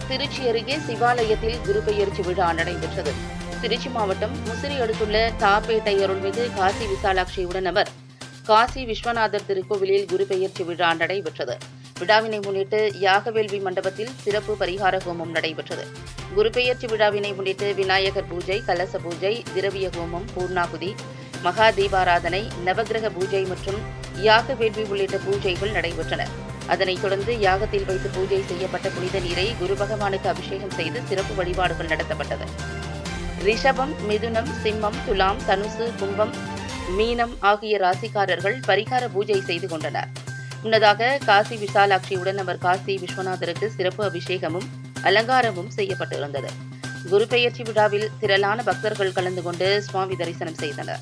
திருச்சி அருகே சிவாலயத்தில் குருபெயர்ச்சி விழா நடைபெற்றது. திருச்சி மாவட்டம் முசிறி அடுத்துள்ள தாப்பேட்டை அருள்மிகு காசி விசாலாட்சியுடன் அவர் காசி விஸ்வநாதர் திருக்கோவிலில் குருபெயர்ச்சி விழா நடைபெற்றது. விழாவினை முன்னிட்டு யாகவேள்வி மண்டபத்தில் சிறப்பு பரிகார ஹோமம் நடைபெற்றது. குருபெயர்ச்சி விழாவினை முன்னிட்டு விநாயகர் பூஜை, கலச பூஜை, திரவிய ஹோமம், பூர்ணாகுதி, மகா தீபாராதனை, நவகிரக பூஜை மற்றும் யாக வேள்வி உள்ளிட்ட பூஜைகள் நடைபெற்றன. அதனைத் தொடர்ந்து யாகத்தில் வைத்து பூஜை செய்யப்பட்ட புனித நீரை குரு பகவானுக்கு அபிஷேகம் செய்து சிறப்பு வழிபாடுகள் நடத்தப்பட்டது. ரிஷபம், மிதுனம், சிம்மம், துலாம், தனுசு, கும்பம், மீனம் ஆகிய ராசிக்காரர்கள் பரிகார பூஜை செய்து கொண்டனர். முன்னதாக காசி விசாலாட்சியுடன் அவர் காசி விஸ்வநாதருக்கு சிறப்பு அபிஷேகமும் அலங்காரமும் செய்யப்பட்டிருந்தது. குரு பெயர்ச்சி விழாவில் திரளான பக்தர்கள் கலந்து கொண்டு சுவாமி தரிசனம் செய்தனர்.